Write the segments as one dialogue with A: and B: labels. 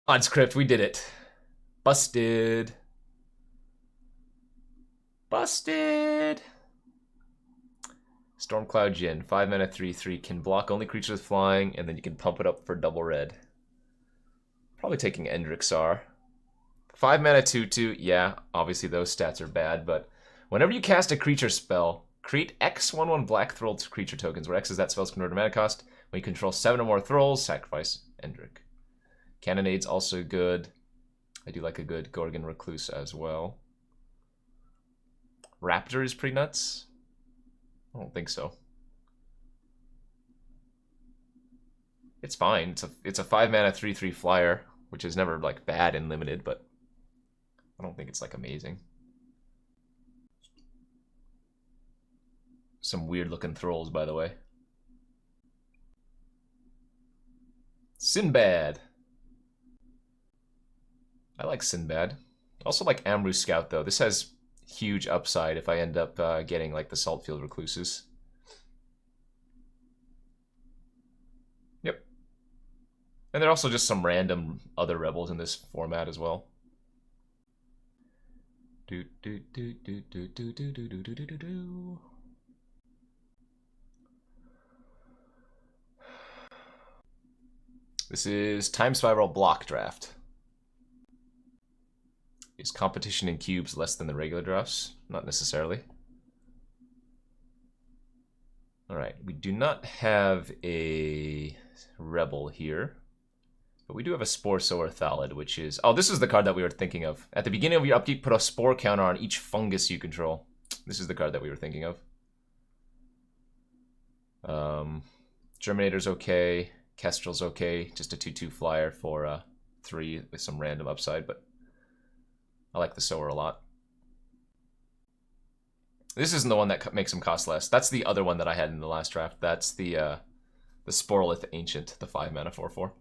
A: On script, we did it. Busted. Busted. Stormcloud Djinn, 5 mana 3/3, can block only creatures flying, and then you can pump it up for double red. Probably taking Endrixar. 5 mana 2/2, yeah, obviously those stats are bad, but whenever you cast a creature spell, create X 1/1 black Thrall creature tokens, where X is that spell's converted mana cost. When you control 7 or more Thralls, sacrifice Endrick. Cannonade's also good. I do like a good Gorgon Recluse as well. Raptor is pretty nuts. I don't think so. It's fine. It's a 5 mana 3/3 flyer, which is never like bad in limited, but I don't think it's like amazing. Some weird looking Thralls, by the way. Sinbad. I like Sinbad. Also like Amru Scout though. This has huge upside if I end up getting like the Saltfield Recluses. Yep. And there are also just some random other rebels in this format as well. This is Time Spiral Block Draft. Is competition in cubes less than the regular drafts? Not necessarily. Alright, we do not have a rebel here. But we do have a Spore Sower Thallid, which is... Oh, this is the card that we were thinking of. At the beginning of your upkeep, put a Spore counter on each fungus you control. This is the card that we were thinking of. Germinator's okay. Kestrel's okay. Just a 2/2 flyer for 3 with some random upside, but I like the Sower a lot. This isn't the one that makes him cost less. That's the other one that I had in the last draft. That's the Sporolith Ancient, the 5 mana 4/4.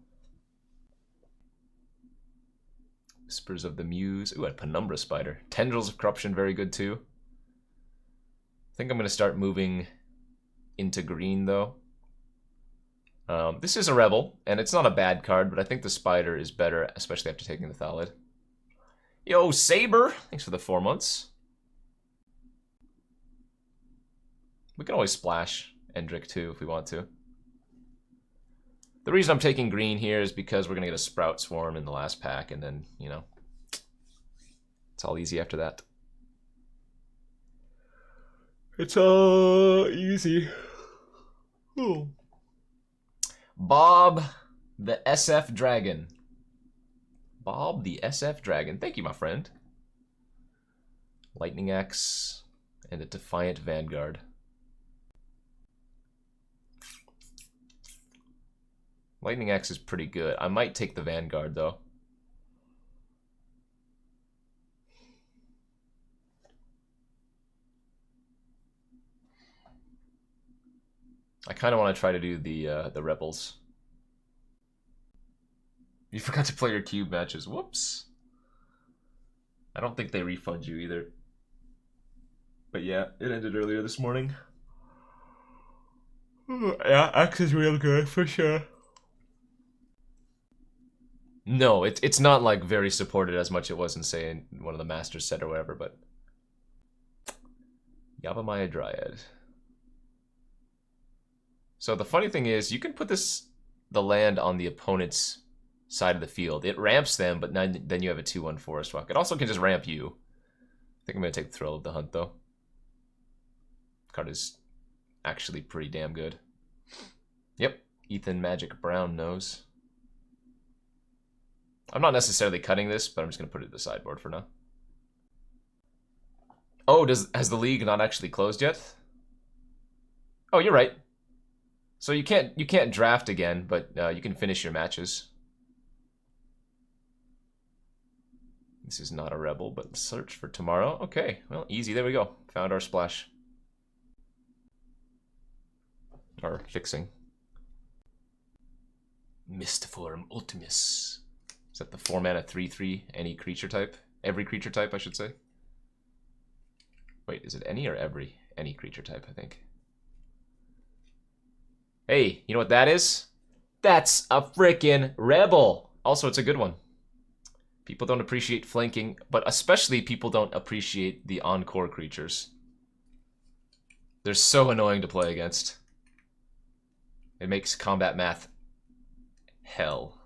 A: Whispers of the Muse. Ooh, a Penumbra Spider. Tendrils of Corruption, very good too. I think I'm going to start moving into green though. This is a Rebel, and it's not a bad card, but I think the Spider is better, especially after taking the Thallid. Yo, Saber! Thanks for the 4 months. We can always splash Endrick too if we want to. The reason I'm taking green here is because we're going to get a Sprout Swarm in the last pack, and then, you know, it's all easy after that. It's all easy. Ooh. Bob the SF Dragon. Bob the SF Dragon. Thank you, my friend. Lightning Axe and a Defiant Vanguard. Lightning Axe is pretty good. I might take the Vanguard, though. I kind of want to try to do the Rebels. You forgot to play your cube matches. Whoops. I don't think they refund you either. But yeah, it ended earlier this morning. Yeah, Axe is real good for sure. No, it's not like very supported as much as it was in, say, in one of the Masters set or whatever, but Yavimaya Dryad. So the funny thing is, you can put the land on the opponent's side of the field. It ramps them, but then you have a 2/1 Forest Walk. It also can just ramp you. I think I'm going to take the Thrill of the Hunt, though. Card is actually pretty damn good. Yep, Ethan Magic Brown knows. I'm not necessarily cutting this, but I'm just going to put it in the sideboard for now. Oh, has the league not actually closed yet? Oh, you're right. So you can't draft again, but you can finish your matches. This is not a Rebel, but search for tomorrow. Okay, well, easy. There we go. Found our splash. Or fixing. Mistform Ultimus. Is that the 4 mana 3/3 any creature type? Every creature type, I should say. Wait, is it any or every? Any creature type, I think. Hey, you know what that is? That's a frickin' Rebel. Also, it's a good one. People don't appreciate flanking, but especially people don't appreciate the encore creatures. They're so annoying to play against. It makes combat math hell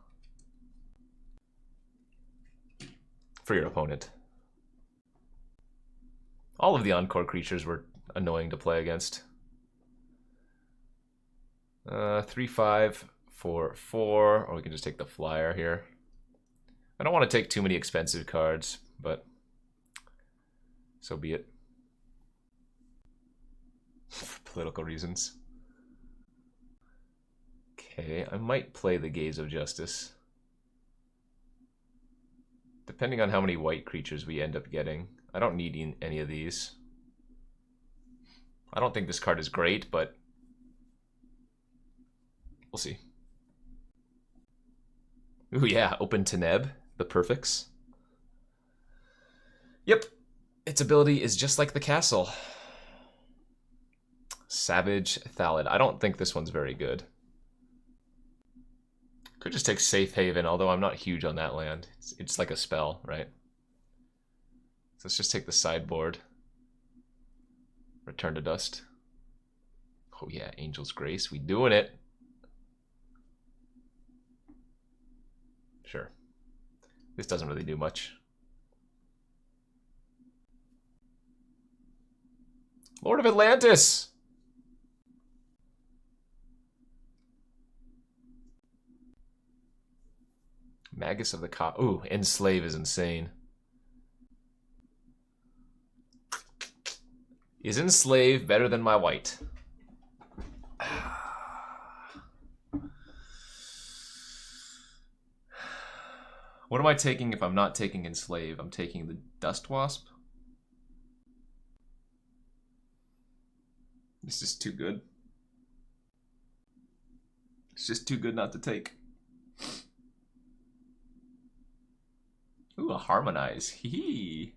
A: for your opponent. All of the encore creatures were annoying to play against. 3/5 for 4, or we can just take the flyer here. I don't want to take too many expensive cards, but so be it. For political reasons. Okay, I might play the Gaze of Justice. Depending on how many white creatures we end up getting. I don't need any of these. I don't think this card is great, but we'll see. Ooh, yeah, Open to Neb, the perfects. Yep, its ability is just like the castle. Savage Thallid. I don't think this one's very good. Could just take Safe Haven, although I'm not huge on that land. It's like a spell, right? So let's just take the sideboard. Return to Dust. Oh yeah, Angel's Grace. We doing it. Sure. This doesn't really do much. Lord of Atlantis! Magus of the Cop. Ooh, Enslave is insane. Is Enslave better than my white? What am I taking if I'm not taking Enslave? I'm taking the Dust Wasp. It's just too good. It's just too good not to take. Ooh, a Harmonize. Hee.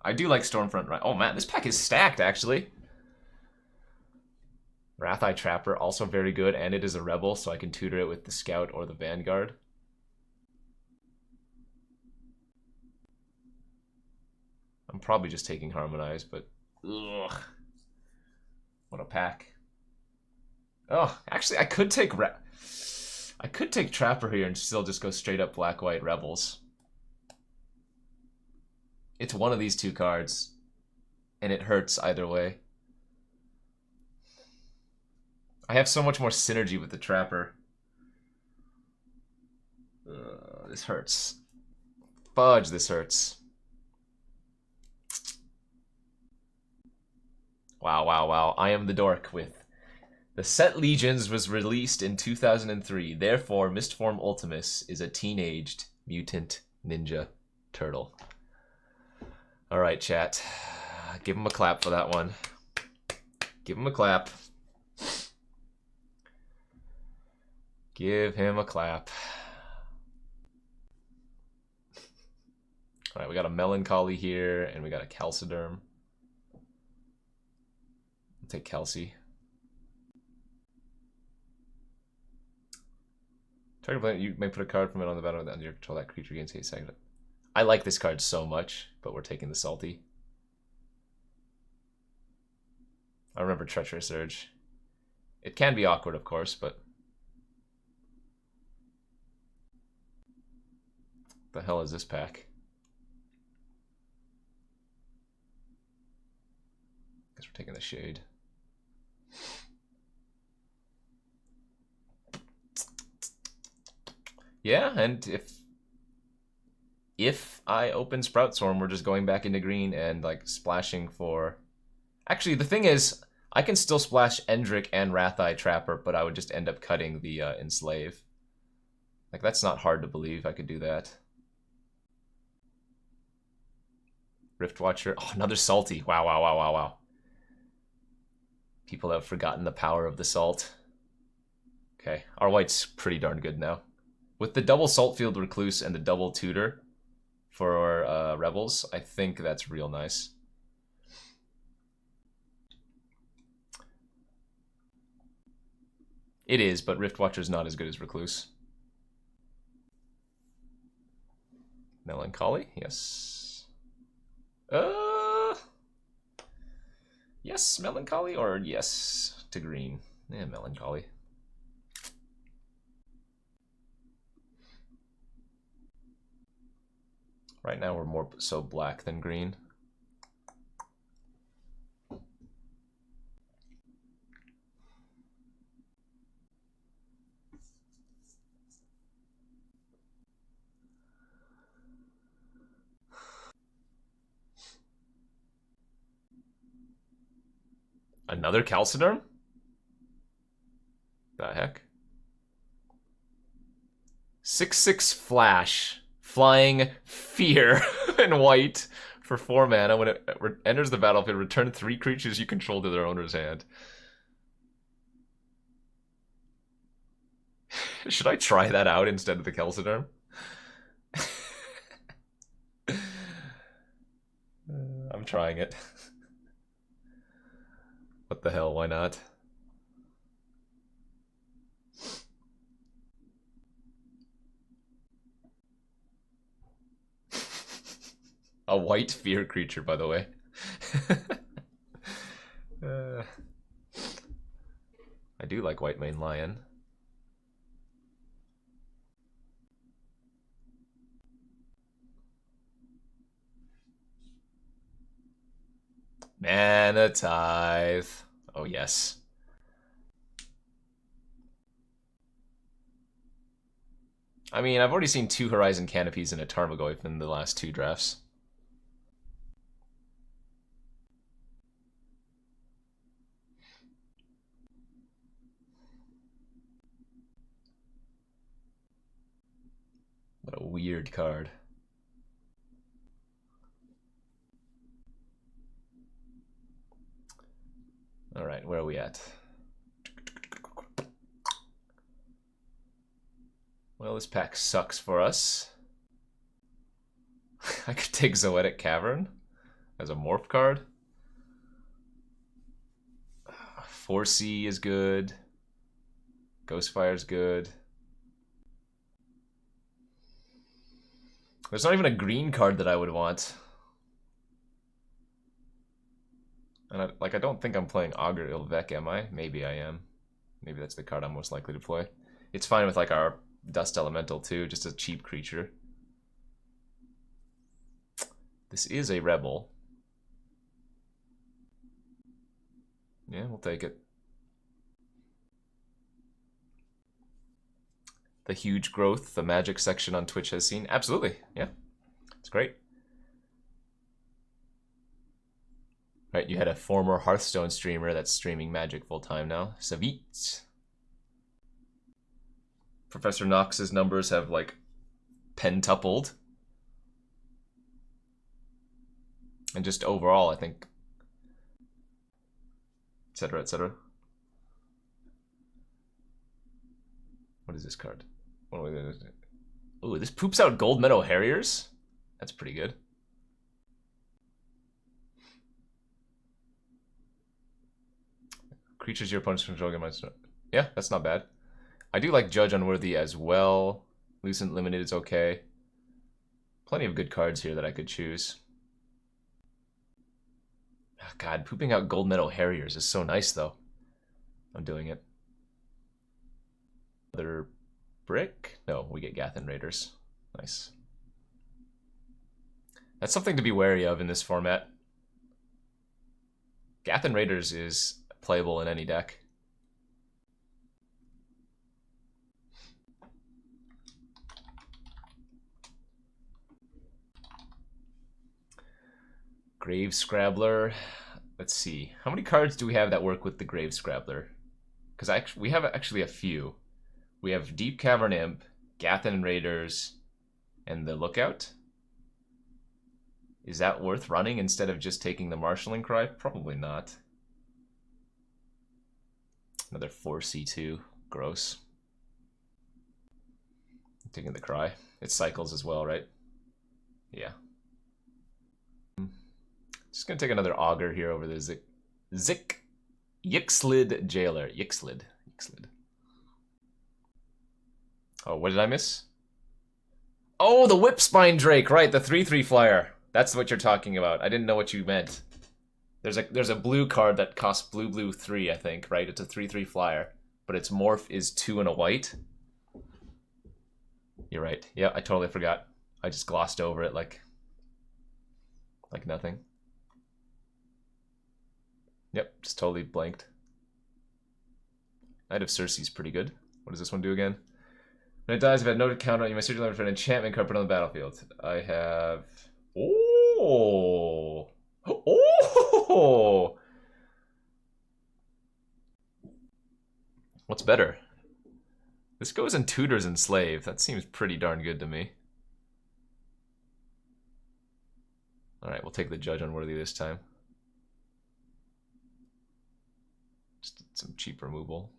A: I do like Stormfront, right? Oh man, this pack is stacked, actually. Wrath-Eye Trapper, also very good, and it is a rebel, so I can tutor it with the Scout or the Vanguard. I'm probably just taking Harmonize, but ugh. What a pack. Oh, actually, I could take Trapper here and still just go straight up Black-White Rebels. It's one of these two cards, and it hurts either way. I have so much more synergy with the Trapper. This hurts. Fudge, this hurts. Wow, wow, wow. I am the dork with... The set Legions was released in 2003. Therefore, Mistform Ultimus is a teenaged mutant ninja turtle. Alright, chat. Give him a clap for that one. Give him a clap. Give him a clap. Alright, we got a Melancholy here, and we got a Calciderm. I'll take Kelsey. Target player, you may put a card from it on the battlefield under your control. That creature gains 8 seconds. I like this card so much, but we're taking the Salty. I remember Treacherous Urge. It can be awkward, of course, but... What the hell is this pack? Guess we're taking the Shade. Yeah, and if I open Sprout Swarm, we're just going back into green and like splashing for... Actually, the thing is, I can still splash Endrick and Wrath-Eye Trapper, but I would just end up cutting the Enslave. Like, that's not hard to believe I could do that. Rift Watcher. Oh, another Salty. Wow, wow, wow, wow, wow. People have forgotten the power of the Salt. Okay, our white's pretty darn good now. With the double Saltfield Recluse and the double Tutor for Rebels, I think that's real nice. It is, but Rift Watcher's not as good as Recluse. Melancholy, yes. Yes, Melancholy, or yes to green? Yeah, Melancholy. Right now we're more so black than green. Another Calciderm? The heck? 6/6 Flash. Flying Fear in white for 4 mana. When it enters the battlefield, return 3 creatures you control to their owner's hand. Should I try that out instead of the Calciderm? I'm trying it. What the hell, why not? A white fear creature, by the way. I do like White Mane Lion. Mana Tithe. Oh, yes. I mean, I've already seen 2 Horizon Canopies and a Tarmogoyf in the last 2 drafts. What a weird card. Alright, where are we at? Well, this pack sucks for us. I could take Zoetic Cavern as a morph card. 4C is good. Ghostfire's good. There's not even a green card that I would want. And I don't think I'm playing Augur Ilvec, am I? Maybe I am. Maybe that's the card I'm most likely to play. It's fine with like our Dust Elemental too, just a cheap creature. This is a Rebel. Yeah, we'll take it. The huge growth the Magic section on Twitch has seen. Absolutely, yeah. It's great. Right, you had a former Hearthstone streamer that's streaming Magic full-time now. Savit. Professor Knox's numbers have, like, pentupled. And just overall, I think, etc., etc. What is this card? Ooh, this poops out Gold Meadow Harriers? That's pretty good. Creatures your opponent's control get minus. Yeah, that's not bad. I do like Judge Unworthy as well. Lucent Limited is okay. Plenty of good cards here that I could choose. Oh, God, pooping out Gold Meadow Harriers is so nice, though. I'm doing it. Another brick? No, we get Gathan Raiders. Nice. That's something to be wary of in this format. Gathan Raiders is playable in any deck. Grave Scrabbler. Let's see. How many cards do we have that work with the Grave Scrabbler? Because we have actually a few. We have Deep Cavern Imp, Gathan Raiders, and the Lookout. Is that worth running instead of just taking the Marshalling Cry? Probably not. Another 4C2. Gross. I'm taking the Cry. It cycles as well, right? Yeah. Just gonna take another Augur here over the Yixlid Jailer. Yixlid. Oh, what did I miss? Oh, the Whipspine Drake, right, the 3/3 flyer. That's what you're talking about. I didn't know what you meant. There's a blue card that costs blue 3, I think, right? It's a 3/3 flyer, but its morph is 2 and a white. You're right. Yeah, I totally forgot. I just glossed over it like nothing. Yep, just totally blanked. Knight of Circe's pretty good. What does this one do again? When it dies, if I have no counter, you may search for an enchantment card put on the battlefield. I have... Oh! Oh! What's better? This goes in Tutors Enslave. That seems pretty darn good to me. Alright, we'll take the Judge Unworthy this time. Just some cheap removal.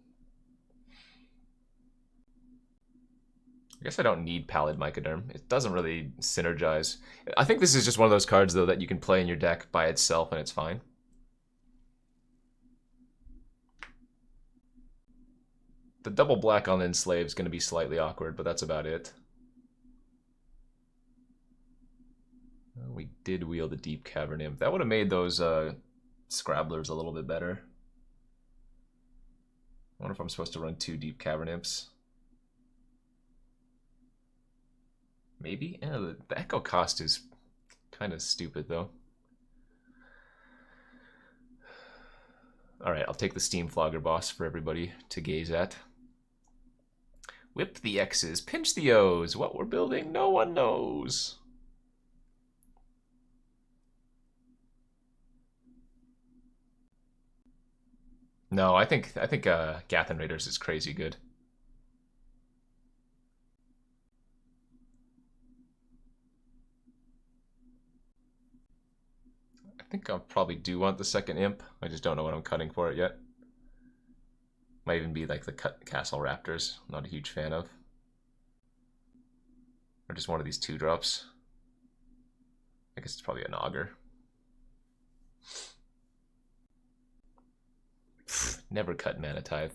A: I guess I don't need Pallid Mycoderm. It doesn't really synergize. I think this is just one of those cards, though, that you can play in your deck by itself and it's fine. The double black on Enslave is going to be slightly awkward, but that's about it. We did wield the Deep Cavern Imp. That would have made those Scrabblers a little bit better. I wonder if I'm supposed to run 2 Deep Cavern Imps. Maybe? Yeah, the Echo cost is kind of stupid, though. Alright, I'll take the Steam Flogger Boss for everybody to gaze at. Whip the X's, pinch the O's. What we're building, no one knows. No, I think Gathan Raiders is crazy good. I think I probably do want the second Imp. I just don't know what I'm cutting for it yet. Might even be like the Castle Raptors. I'm not a huge fan of. Or just one of these 2-drops. I guess it's probably an Augur. Never cut Mana Tithe.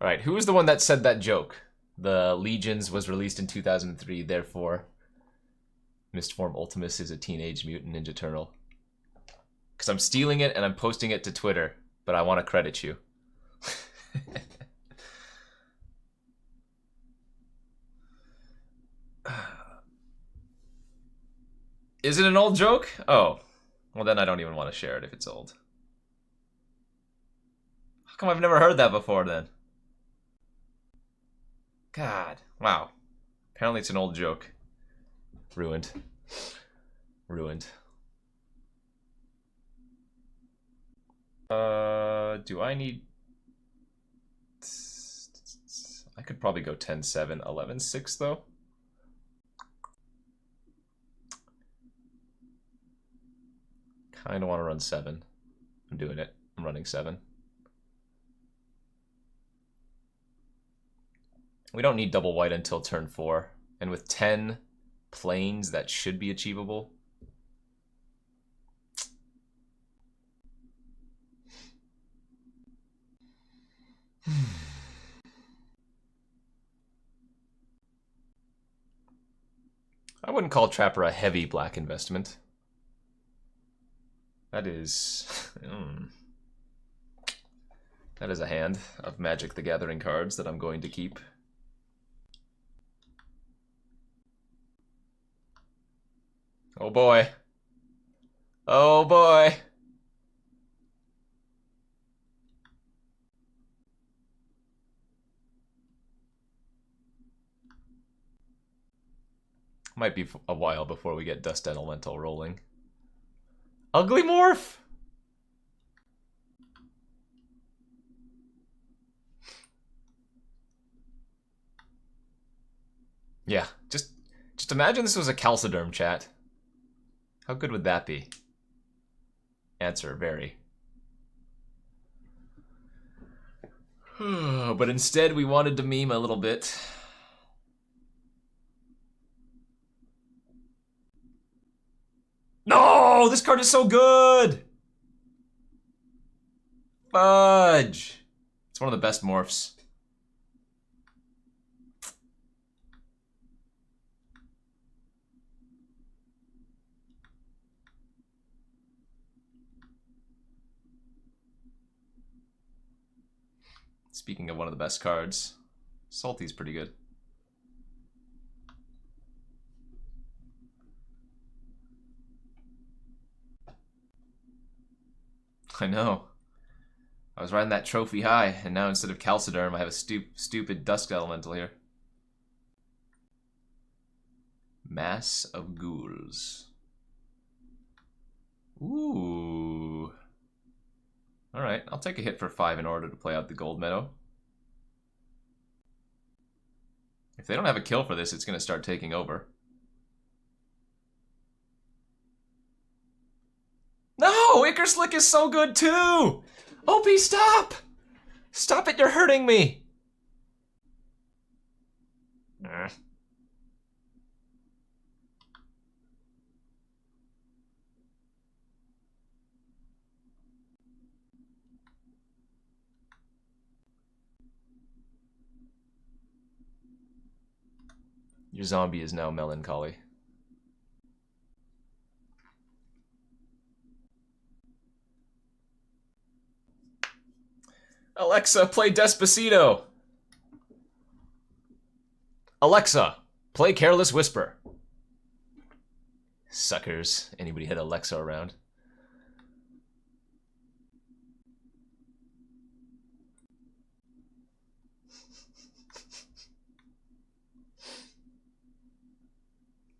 A: Alright, who was the one that said that joke? The Legions was released in 2003, therefore Mistform Ultimus is a Teenage Mutant Ninja Turtle. Because I'm stealing it and I'm posting it to Twitter, but I want to credit you. Is it an old joke? Oh. Well, then I don't even want to share it if it's old. How come I've never heard that before, then? God. Wow. Apparently it's an old joke. Ruined. Ruined. Do I need... I could probably go 10-7, 11-6, though. Kind of want to run 7. I'm doing it. I'm running 7. We don't need double white until turn 4. And with 10 planes, that should be achievable. I wouldn't call Trapper a heavy black investment. That is... that is a hand of Magic the Gathering cards that I'm going to keep. Oh boy. Oh boy. Might be a while before we get Dust Elemental rolling. Ugly Morph! Yeah, just imagine this was a Calciderm, chat. How good would that be? Answer, very. But instead we wanted to meme a little bit. No! This card is so good! Fudge! It's one of the best morphs. Speaking of one of the best cards, Salty's pretty good. I know. I was riding that trophy high, and now instead of Calciderm, I have a stupid Dusk Elemental here. Mass of Ghouls. Ooh. Alright, I'll take a hit for 5 in order to play out the Gold Meadow. If they don't have a kill for this, it's going to start taking over. No! Ickerslick is so good too! OP, stop! Stop it, you're hurting me! Your zombie is now melancholy. Alexa, play Despacito! Alexa, play Careless Whisper. Suckers. Anybody had Alexa around?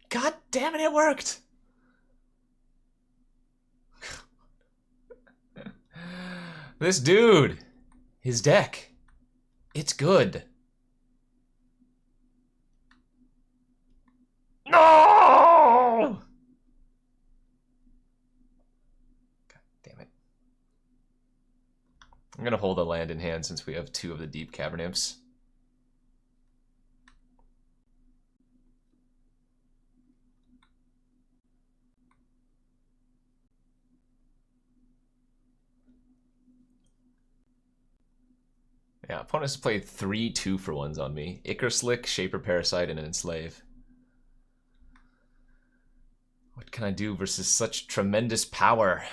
A: God damn it, it worked! This dude! His deck. It's good. No! God damn it. I'm gonna hold a land in hand since we have 2 of the deep Cavern Imps. Yeah, opponents played 3 2-for-1s on me. Ickerslick, Shaper Parasite, and an Enslave. What can I do versus such tremendous power?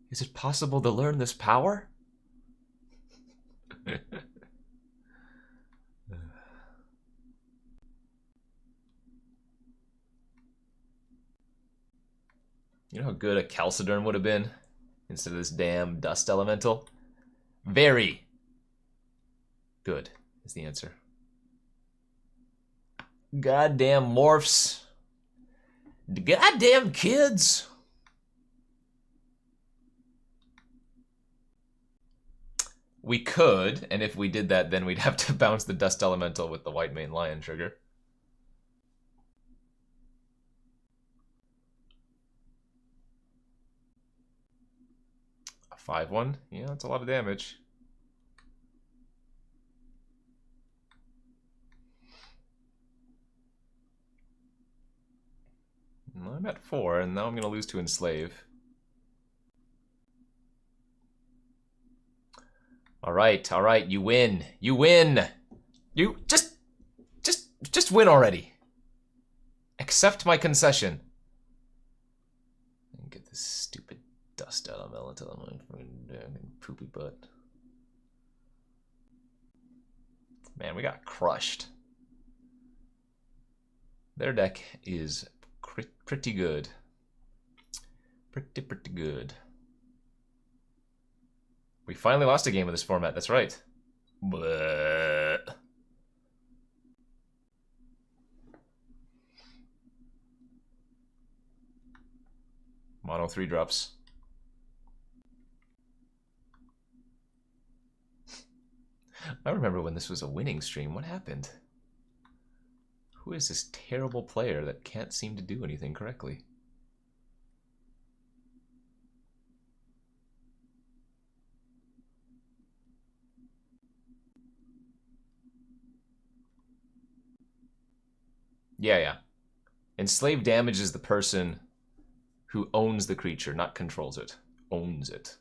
A: Is it possible to learn this power? You know how good a Calciderm would have been instead of this damn Dust Elemental? Very good is the answer. Goddamn morphs. Goddamn kids. We could, and if we did that, then we'd have to bounce the Dust Elemental with the White Mane Lion trigger. A 5-1? Yeah, that's a lot of damage. I'm at 4, and now I'm going to lose to Enslave. Alright, you win. You win! You just win already. Accept my concession. And get this stupid Dust Elemental on my fucking poopy butt. Man, we got crushed. Their deck is pretty good. Pretty good. We finally lost a game of this format, that's right. Bleh. Mono 3-drops. I remember when this was a winning stream. What happened? Who is this terrible player that can't seem to do anything correctly? Yeah, yeah. Enslave damages the person who owns the creature, not controls it. Owns it.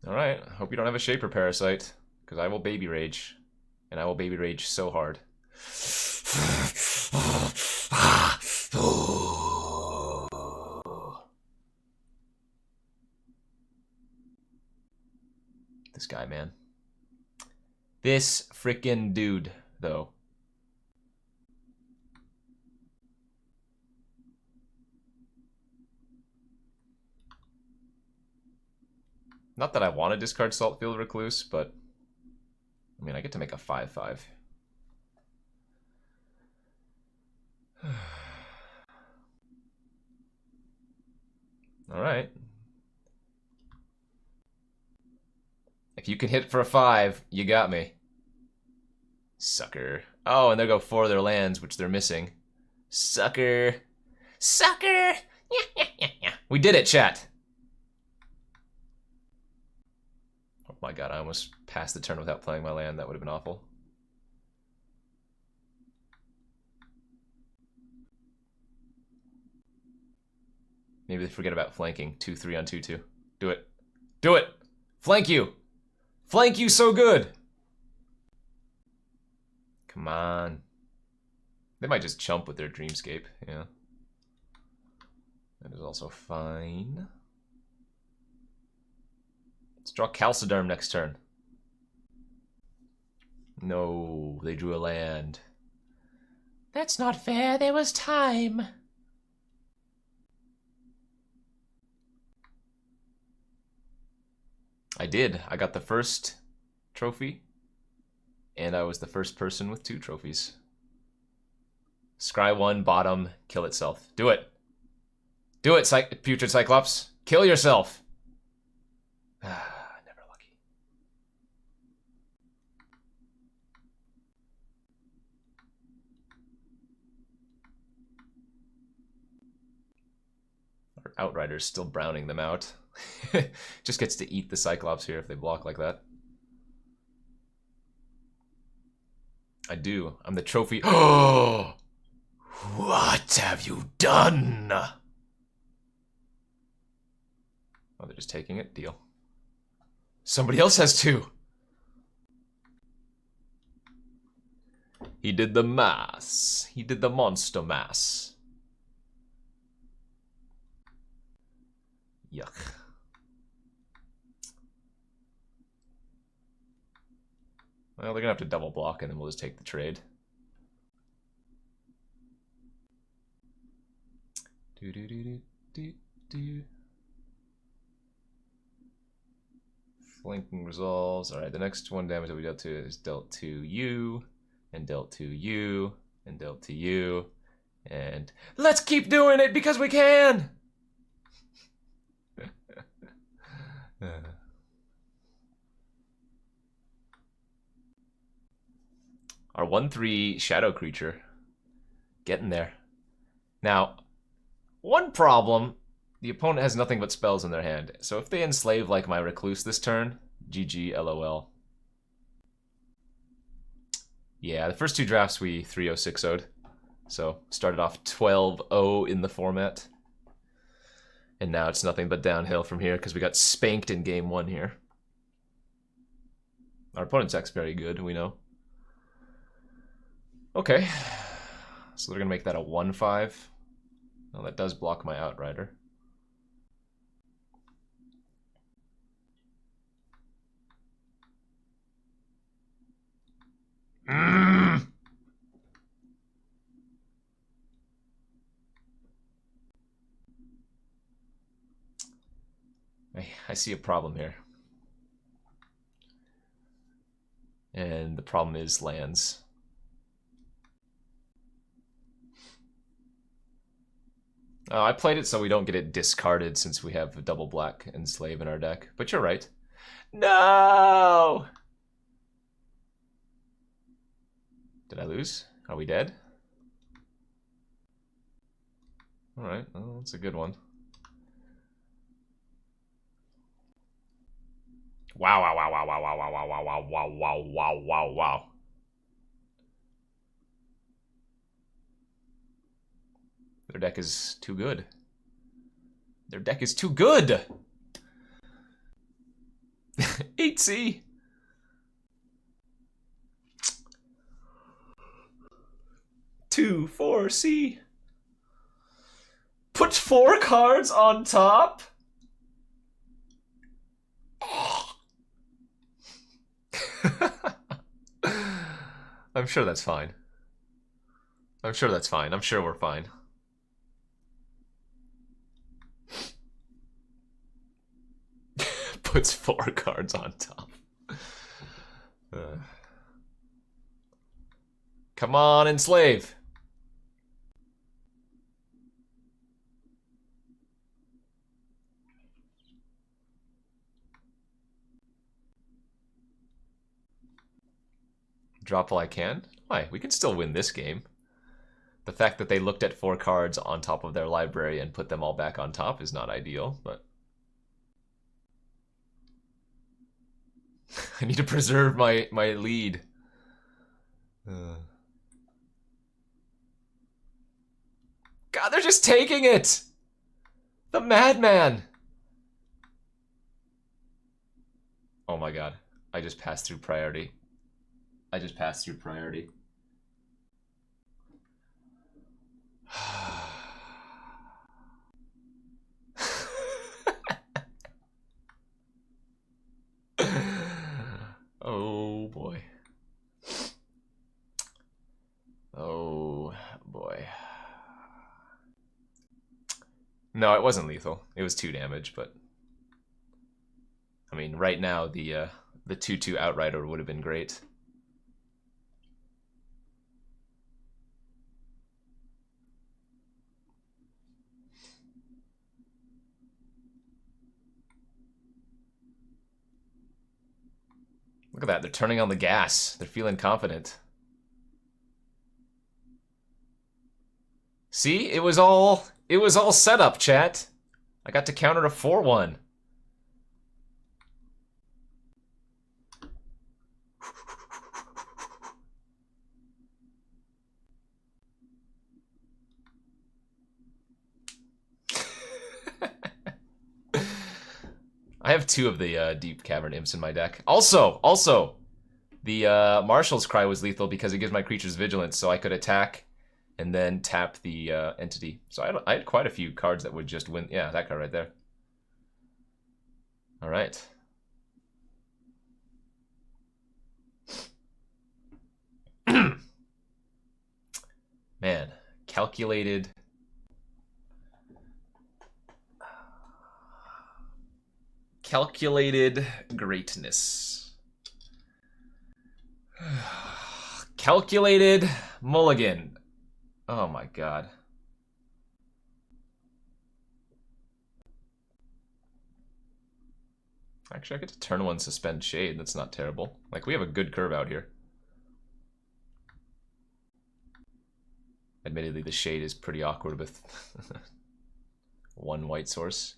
A: Alright, hope you don't have a Shaper Parasite, because I will Baby Rage. And I will Baby Rage so hard. This guy, man. This frickin' dude, though. Not that I want to discard Saltfield Recluse, but... I mean, I get to make a 5/5. Alright. If you can hit for a 5, you got me. Sucker. Oh, and there go 4 of their lands, which they're missing. Sucker. Sucker! We did it, chat. Oh my god, I almost passed the turn without playing my land. That would have been awful. Maybe they forget about flanking. 2/3 on 2/2. Do it. Do it! Flank you! Flank you so good! Come on. They might just chump with their Dreamscape, yeah. That is also fine. Let's draw Calcidarm next turn. No, they drew a land. That's not fair, there was time. I did. I got the first trophy, and I was the first person with 2 trophies. Scry 1, bottom, kill itself. Do it. Do it, Putrid Cyclops. Kill yourself. Never lucky. Our Outrider's still browning them out. Just gets to eat the Cyclops here if they block like that. I do. I'm the trophy. Oh! What have you done? Oh, they're just taking it? Deal. Somebody else has 2. He did the mass. He did the monster mass. Yuck. Well, they're gonna have to double block and then we'll just take the trade. Flanking resolves. Alright, the next 1 damage that we dealt to is dealt to you, and dealt to you, and dealt to you, and let's keep doing it because we can! Our 1/3 shadow creature. Getting there. Now, one problem, the opponent has nothing but spells in their hand. So if they enslave like my Recluse this turn, GG, LOL. Yeah, the first 2 drafts we 3-0-6-0'd. So started off 12-0 in the format. And now it's nothing but downhill from here because we got spanked in game 1 here. Our opponent's deck's very good, we know. Okay, so they're going to make that a 1/5. Oh, that does block my Outrider. I see a problem here. And the problem is lands. I played it so we don't get it discarded since we have a double black enslave in our deck. But you're right. No! Did I lose? Are we dead? Alright, well, that's a good one. Wow, wow, wow, wow, wow, wow, wow, wow, wow, wow, wow, wow, wow, wow. Their deck is too good. Their deck is too good! 8C! 2-4C! Put 4 cards on top? I'm sure that's fine. I'm sure that's fine. I'm sure we're fine. Puts 4 cards on top. Come on, enslave. Drop all I can? Why? We can still win this game. The fact that they looked at 4 cards on top of their library and put them all back on top is not ideal, but... I need to preserve my lead. God, they're just taking it! The madman! Oh my god. I just passed through priority. I just passed through priority. Oh boy. Oh boy. No, it wasn't lethal. It was 2 damage, but I mean, right now the 2/2 outrider would have been great. Look at that, they're turning on the gas. They're feeling confident. See, it was all set up, chat. I got to counter a 4-1. I have 2 of the Deep Cavern Imps in my deck. Also, the Marshal's Cry was lethal because it gives my creatures vigilance, so I could attack and then tap the entity. So I had quite a few cards that would just win. Yeah, that card right there. All right. Man, calculated. Calculated greatness. Calculated mulligan. Oh my god. Actually, I get to turn 1 suspend shade. That's not terrible. Like, we have a good curve out here. Admittedly, the shade is pretty awkward with 1 white source.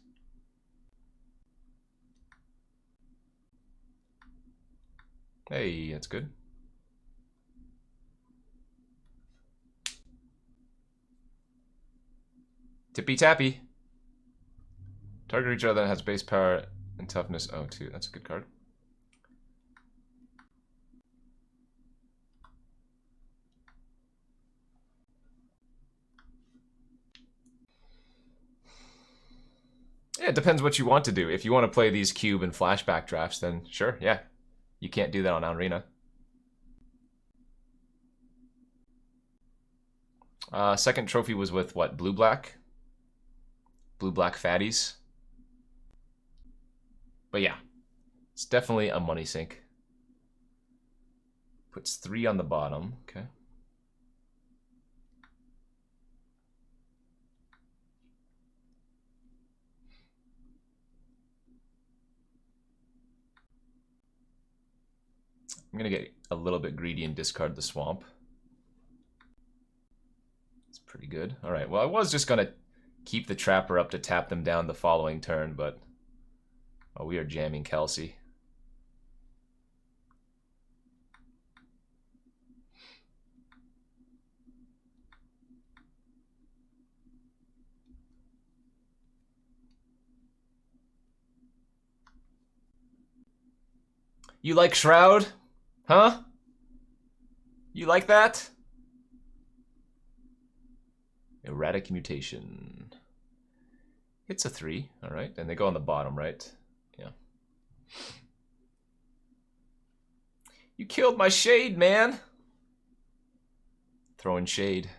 A: Hey, that's good. Tippy tappy. Target creature that has base power and toughness 0-2. That's a good card. Yeah, it depends what you want to do. If you want to play these cube and flashback drafts, then sure, yeah. You can't do that on Arena. Second trophy was with what? Blue-black? Blue-black fatties. But yeah, it's definitely a money sink. Puts 3 on the bottom. Okay. I'm gonna get a little bit greedy and discard the swamp. It's pretty good. All right, well, I was just gonna keep the Trapper up to tap them down the following turn, but we are jamming Kelsey. You like Shroud? Huh? You like that? Erratic Mutation. It's a 3, alright. And they go on the bottom, right? Yeah. You killed my shade, man! Throwing shade.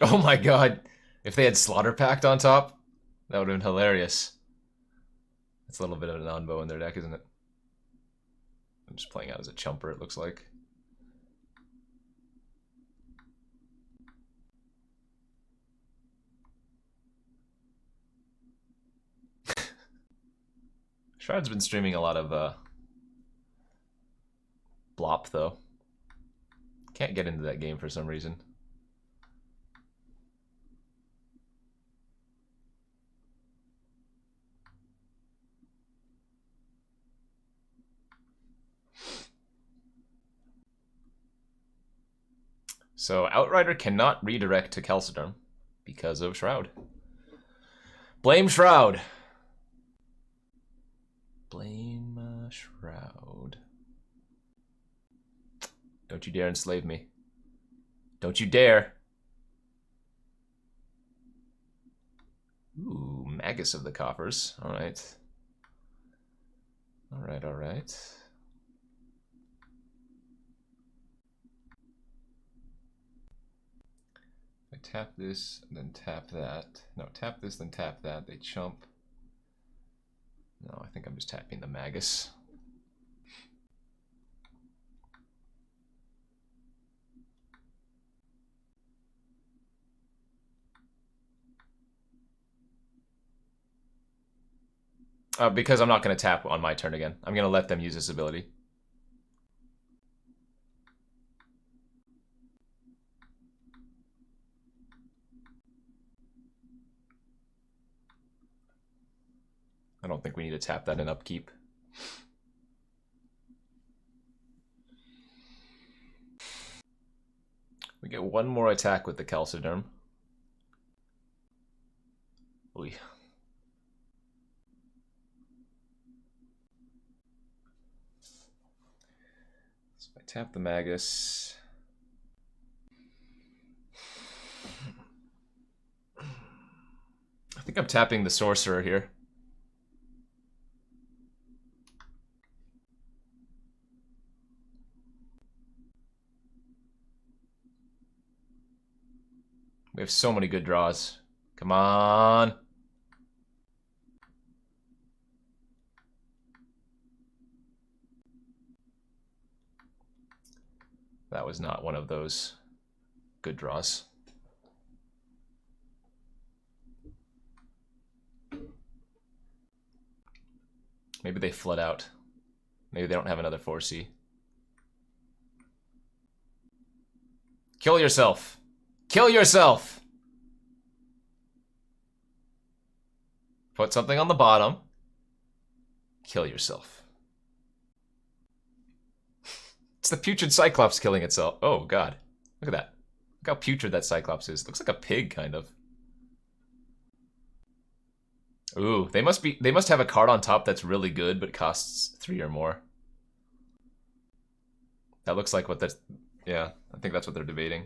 A: Oh my god. If they had Slaughter Pact on top, that would have been hilarious. That's a little bit of an on-bow in their deck, isn't it? I'm just playing out as a chumper, it looks like. Shroud's been streaming a lot of Blop, though. Can't get into that game for some reason. So Outrider cannot redirect to Calciderm because of Shroud. Blame Shroud. Blame Shroud. Don't you dare enslave me. Don't you dare. Ooh, Magus of the Coffers. Alright. Alright, alright. I tap this, then tap that. No, tap this, then tap that. They chump. No, I think I'm just tapping the Magus. Because I'm not going to tap on my turn again. I'm going to let them use this ability. I don't think we need to tap that in upkeep. We get one more attack with the Calciderm. Oy. So I tap the Magus. I think I'm tapping the Sorcerer here. We have so many good draws. Come on. That was not one of those good draws. Maybe they flood out. Maybe they don't have another 4C. Kill yourself. Kill yourself. Put something on the bottom. Kill yourself. It's the putrid Cyclops killing itself. Oh, God. Look at that. Look how putrid that Cyclops is. Looks like a pig, kind of. Ooh, they must have a card on top that's really good, but costs 3 or more. That looks like what that's... Yeah, I think that's what they're debating.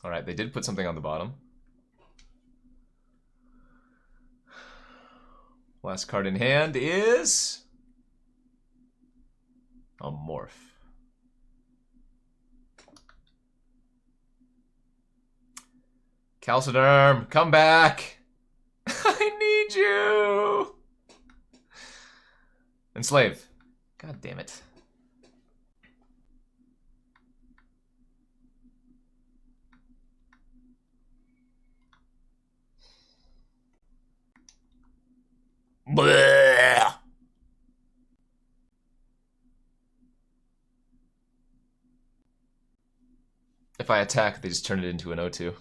A: Alright, they did put something on the bottom. Last card in hand is... a Morph. Calciderm, come back! I need you! Enslave. God damn it. Bleh. If I attack, they just turn it into an O2.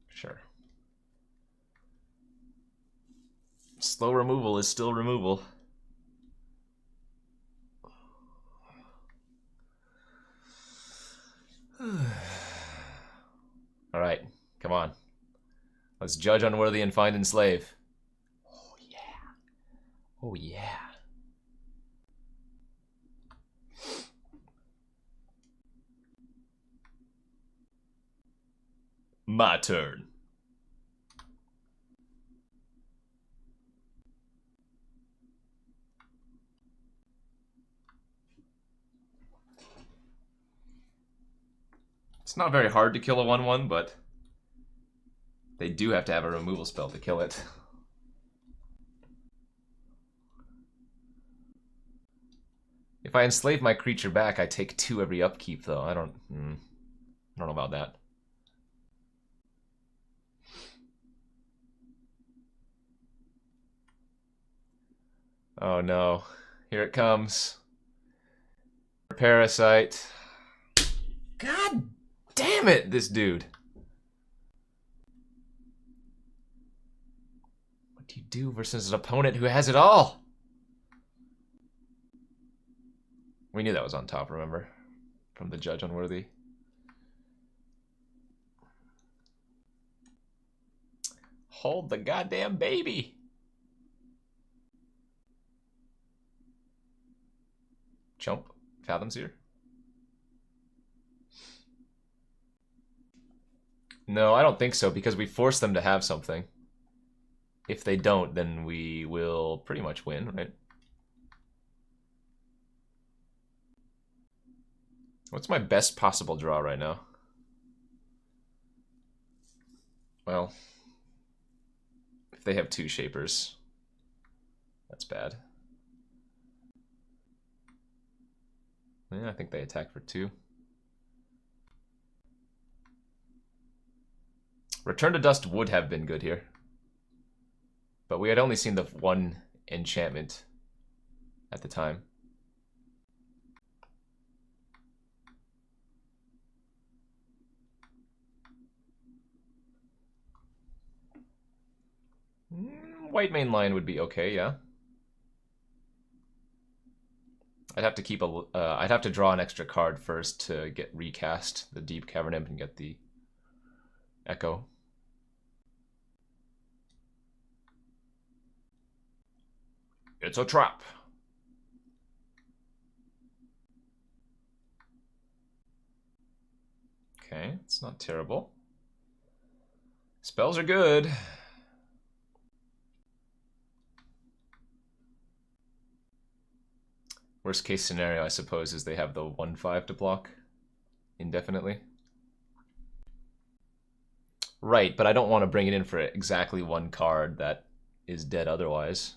A: Sure. Slow removal is still removal. Alright, come on. Let's judge unworthy and find enslave. Oh yeah. Oh yeah. My turn. It's not very hard to kill a 1/1, but they do have to have a removal spell to kill it. If I enslave my creature back, I take 2 every upkeep, though. I don't know about that. Oh no. Here it comes. Parasite. God damn it, this dude. What do you do versus an opponent who has it all? We knew that was on top, remember? From the judge unworthy. Hold the goddamn baby. Chump. Fathoms here. No, I don't think so, because we force them to have something. If they don't, then we will pretty much win, right? What's my best possible draw right now? Well, if they have 2 shapers, that's bad. Yeah, I think they attack for 2. Return to Dust would have been good here. But we had only seen the 1 enchantment at the time. White main line would be okay, yeah. I'd have to keep a. I'd have to draw an extra card first to get recast the Deep Cavern Imp and get the Echo. It's a trap. Okay, it's not terrible. Spells are good. Worst case scenario, I suppose, is they have the 1/5 to block indefinitely. Right, but I don't want to bring it in for exactly 1 card that is dead otherwise.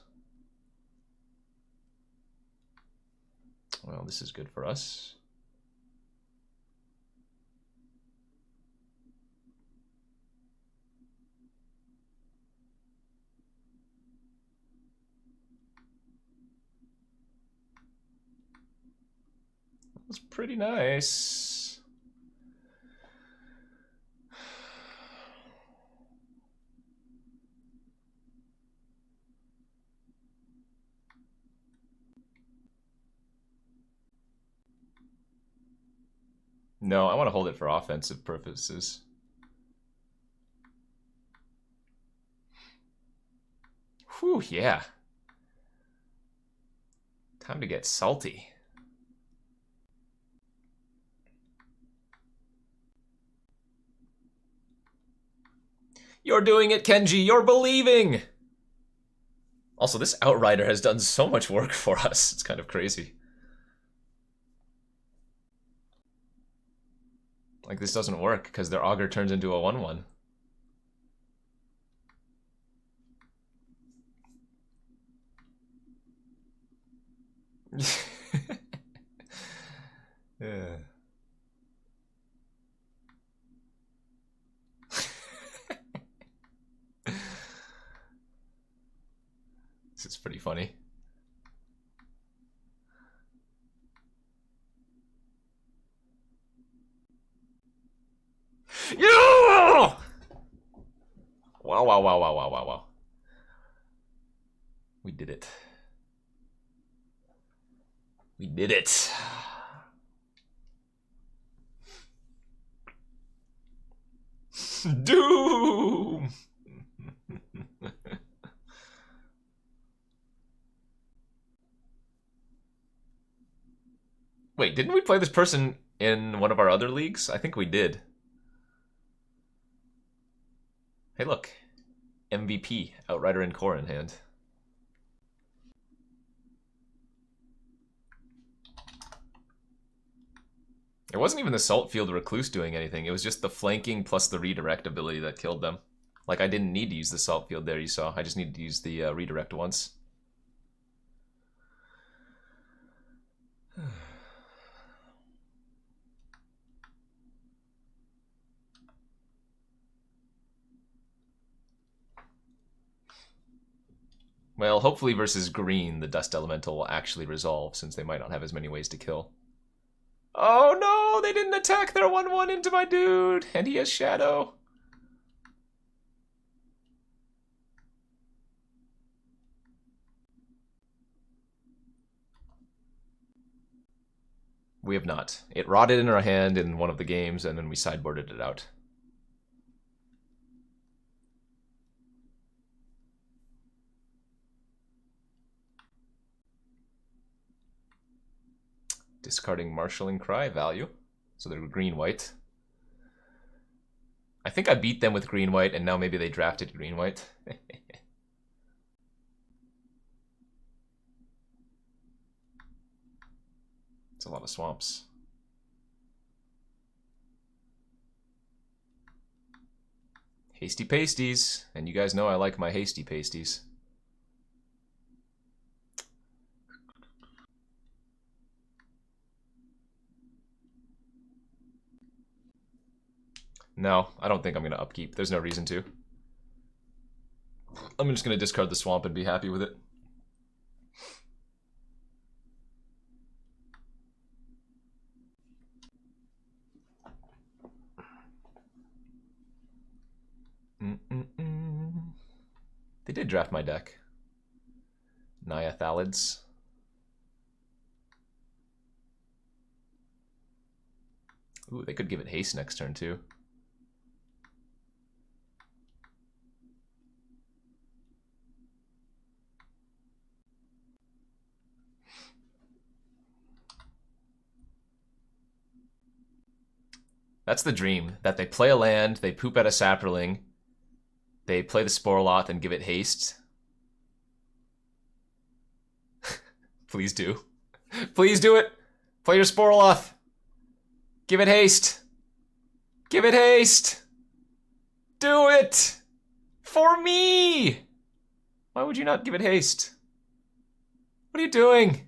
A: Well, this is good for us. That was pretty nice. No, I want to hold it for offensive purposes. Whew, yeah. Time to get salty. You're doing it, Kenji! You're believing! Also, this Outrider has done so much work for us. It's kind of crazy. Like, this doesn't work because their Augur turns into a 1/1. Yeah. This is pretty funny. wow, wow, wow, wow, wow, wow. We did it. We did it. Doom! Wait, didn't we play this person in one of our other leagues? I think we did. Hey, look. MVP, Outrider and Core in hand. It wasn't even the Salt Field Recluse doing anything. It was just the flanking plus the redirect ability that killed them. Like, I didn't need to use the Salt Field there, you saw. I just needed to use the redirect once. Well, hopefully versus green, the Dust Elemental will actually resolve, since they might not have as many ways to kill. Oh no, they didn't attack their 1-1 into my dude, and he has Shadow. We have not. It rotted in our hand in one of the games, and then we sideboarded it out. Discarding Marshalling Cry, value. So they're green-white. I think I beat them with green-white, and now maybe they drafted green-white. It's a lot of swamps. Hasty pasties. And you guys know I like my hasty pasties. No, I don't think I'm going to upkeep. There's no reason to. I'm just going to discard the swamp and be happy with it. They did draft my deck. Nyathalids. Ooh, they could give it haste next turn too. That's the dream, that they play a land, they poop out a Saproling, they play the Sporloth and give it haste. Please do. Please do it! Play your Sporloth! Give it haste! Give it haste! Do it! For me! Why would you not give it haste? What are you doing?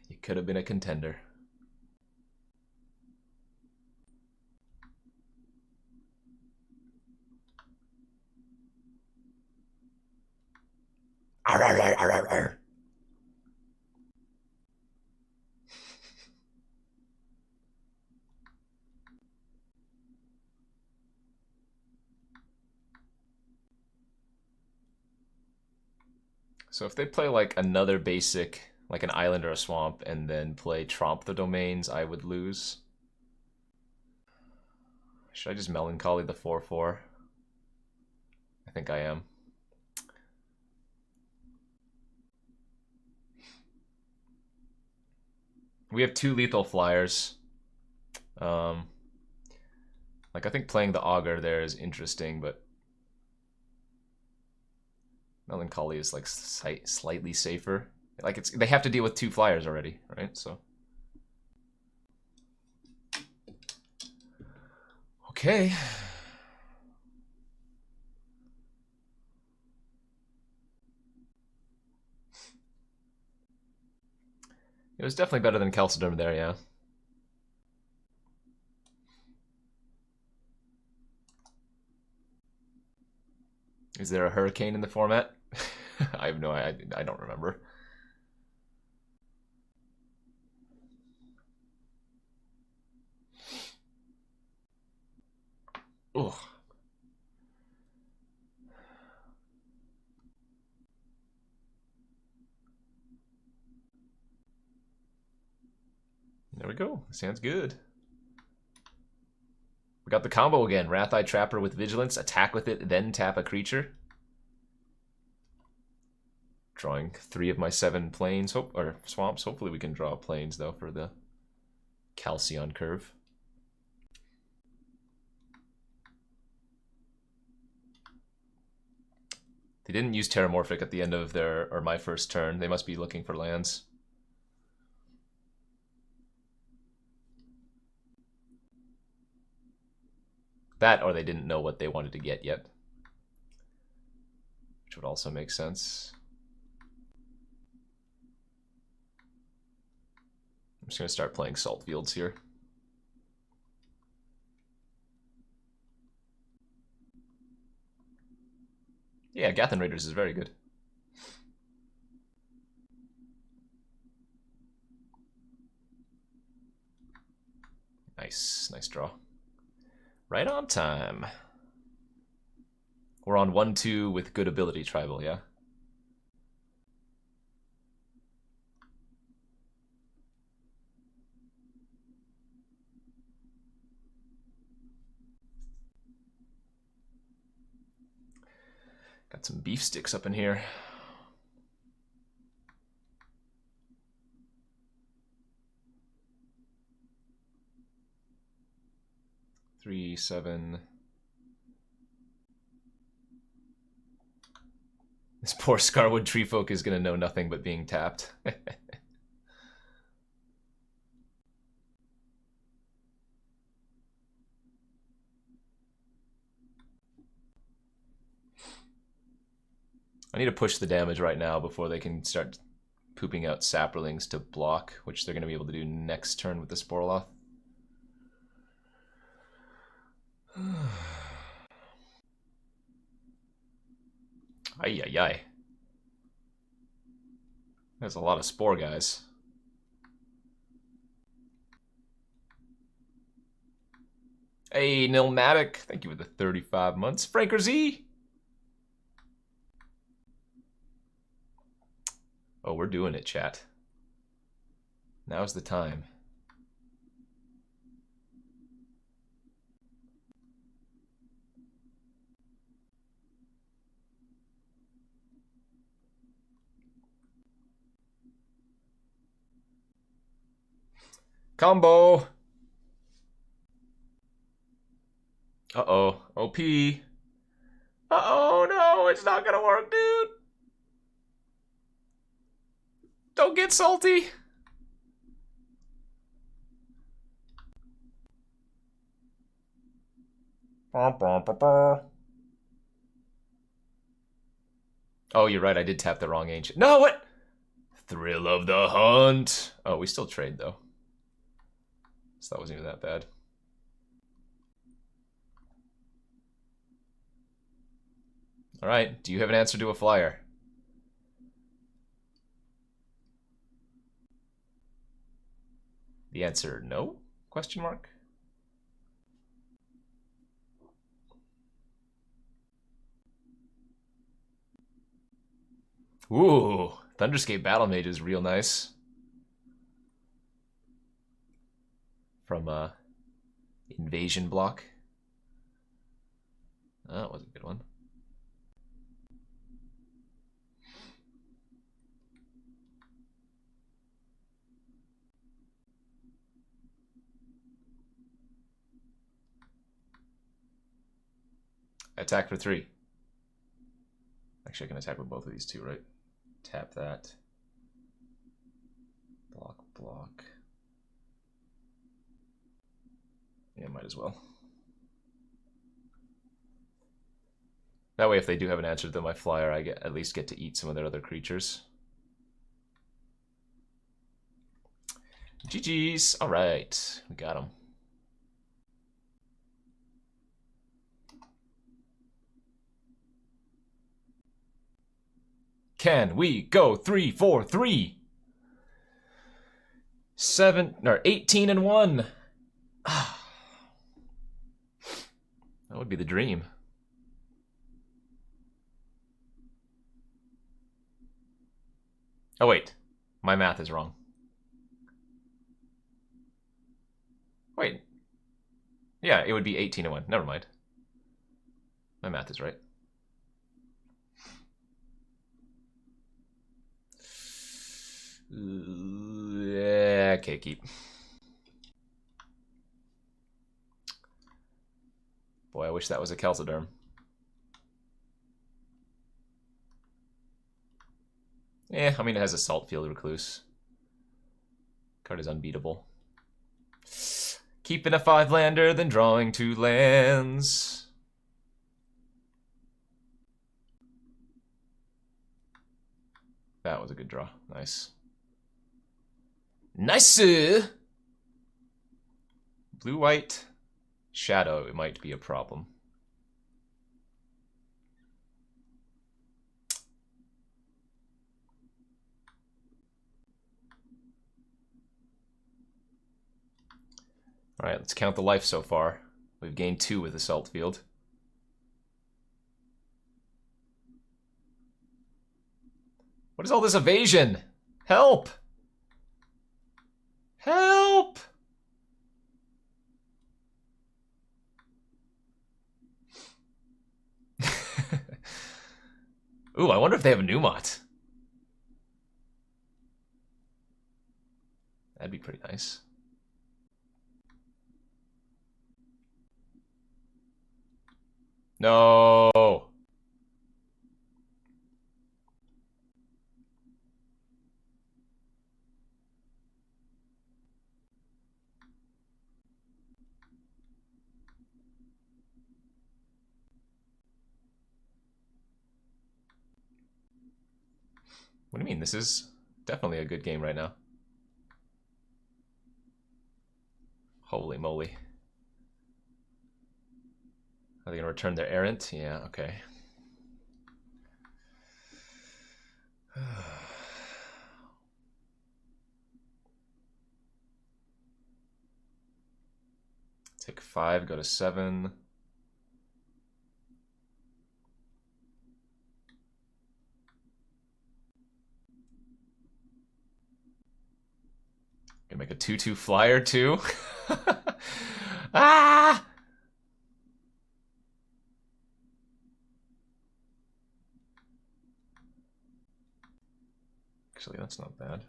A: You could have been a contender. Arr, arr, arr, arr, arr. So if they play like another basic, like an island or a swamp, and then play Tromp the Domains, I would lose. Should I just Melancholy the 4/4? I think I am. We have 2 lethal flyers. Like, I think playing the Augur there is interesting, but Melancholy is like slightly safer. Like, it's they have to deal with 2 flyers already, right? So okay. It was definitely better than Calciderm there, yeah. Is there a hurricane in the format? I have no idea. I don't remember. Ugh. There we go. Sounds good. We got the combo again. Wrath-Eye Trapper with Vigilance. Attack with it, then tap a creature. Drawing 3 of my 7 plains, or swamps. Hopefully we can draw plains, though, for the Calcion curve. They didn't use Terramorphic at the end of their, or my first turn. They must be looking for lands. That, or they didn't know what they wanted to get yet. Which would also make sense. I'm just going to start playing Salt Fields here. Yeah, Gathan Raiders is very good. Nice, nice draw. Right on time. We're on 1-2 with good ability tribal, yeah? Got some beef sticks up in here. Three, 7. This poor Scarwood Treefolk is gonna know nothing but being tapped. I need to push the damage right now before they can start pooping out Saprolings to block, which they're going to be able to do next turn with the Sporloth. Ay, ay, ay. There's a lot of Spore guys. Hey, Nilmatic, thank you for the 35 months. Franker Z! Oh, we're doing it, chat. Now's the time. Combo! Uh-oh. OP. Uh-oh, no, it's not gonna work, dude! Don't get salty! Oh, you're right, I did tap the wrong ancient. No, what? Thrill of the hunt! Oh, we still trade, though. So that wasn't even that bad. Alright, do you have an answer to a flyer? The answer, no? Question mark? Ooh, Thunderscape Battle Mage is real nice. From Invasion block. Oh, that was a good one. Attack for 3. Actually, I can attack with both of these two, right? Tap that. Block, block. Yeah, might as well. That way, if they do have an answer to my flyer, I at least get to eat some of their other creatures. GG's. All right, we got them. Can we go 3-4-3? 18 and 1. That would be the dream. Oh wait, my math is wrong. Yeah, it would be 18-1. Never mind. My math is right. Okay, keep. Boy, I wish that was a Calciderm. I mean, it has a Salt Field Recluse. Card is unbeatable. Keeping a 5-lander, then drawing 2 lands. That was a good draw. Nice. Nice! Blue-white. Shadow, it might be a problem. Alright, let's count the life so far. We've gained 2 with the Salt Field. What is all this evasion? Help! Help! Ooh, I wonder if they have a Numot. That'd be pretty nice. No! What do you mean? This is definitely a good game right now. Holy moly. Are they going to return their errant? Yeah, okay. Take 5, go to 7. Gonna make a 2/2 flyer too. Ah! Actually, that's not bad.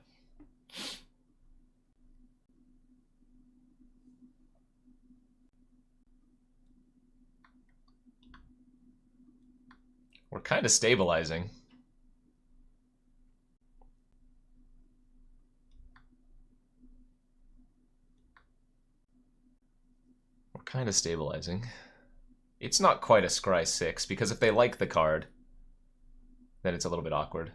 A: We're kind of stabilizing. We're kind of stabilizing. It's not quite a Scry 6, because if they like the card, then it's a little bit awkward.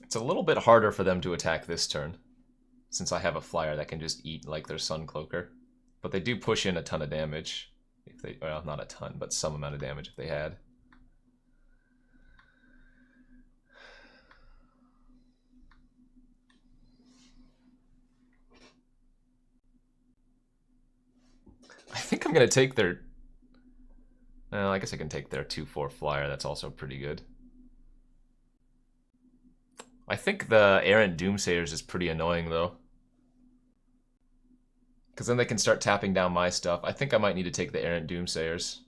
A: It's a little bit harder for them to attack this turn, since I have a flyer that can just eat like their Sun Cloaker. But they do push in a ton of damage. If they, well, not a ton, but some amount of damage if they had. I think I'm going to take their... Well, I guess I can take their 2/4 flyer. That's also pretty good. I think the Errant Doomsayers is pretty annoying, though. Because then they can start tapping down my stuff. I think I might need to take the Errant Doomsayers.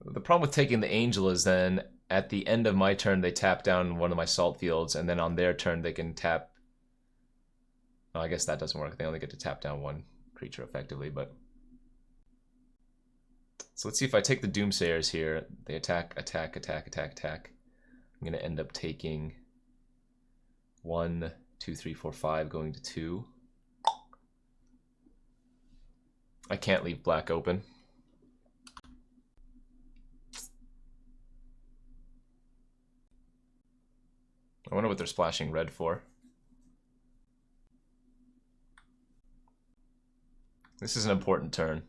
A: The problem with taking the Angel is then, at the end of my turn, they tap down one of my Salt Fields, and then on their turn, they can tap... Oh, I guess that doesn't work. They only get to tap down one creature effectively, but... So let's see if I take the Doomsayers here. They attack, attack, attack, attack, attack. I'm going to end up taking 1, 2, 3, 4, 5, going to 2. I can't leave black open. I wonder what they're splashing red for. This is an important turn.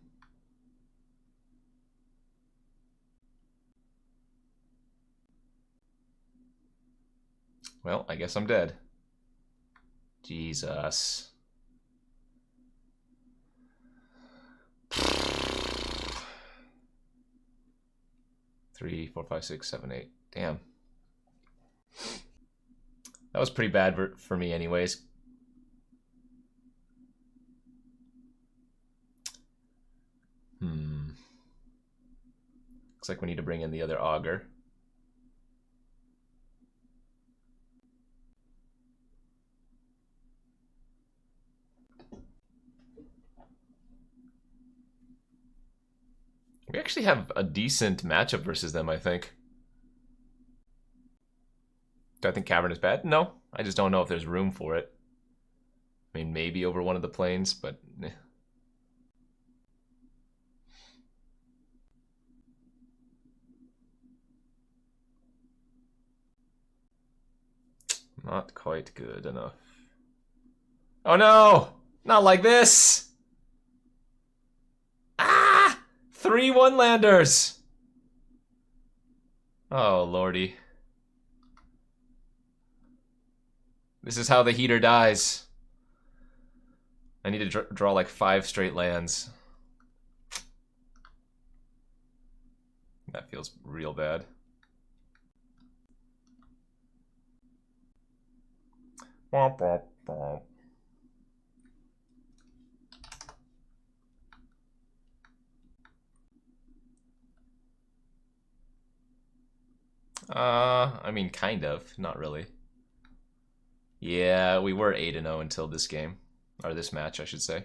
A: Well, I guess I'm dead. Jesus. 3, 4, 5, 6, 7, 8. Damn. That was pretty bad for me anyways. Looks like we need to bring in the other auger. We actually have a decent matchup versus them, I think. Do I think Cavern is bad? No. I just don't know if there's room for it. I mean, maybe over one of the planes, but... Not quite good enough. Oh no! Not like this! Ah! 3 one-landers! Oh, lordy. This is how the heater dies. I need to draw like 5 straight lands. That feels real bad. Bop, bop, bop. I mean, kind of. Not really. Yeah, we were 8-0 until this game. Or this match, I should say.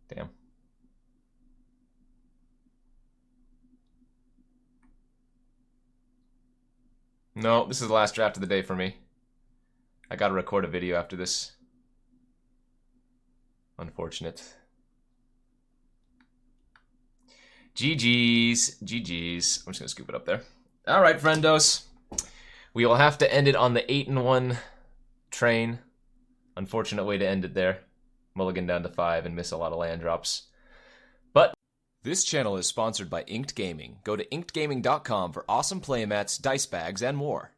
A: Damn. No, this is the last draft of the day for me. I gotta record a video after this. Unfortunate. GG's. GG's. I'm just gonna scoop it up there. Alright, friendos. We will have to end it on the 8-1 train. Unfortunate way to end it there. Mulligan down to 5 and miss a lot of land drops. But this channel is sponsored by Inked Gaming. Go to inkedgaming.com for awesome playmats, dice bags, and more.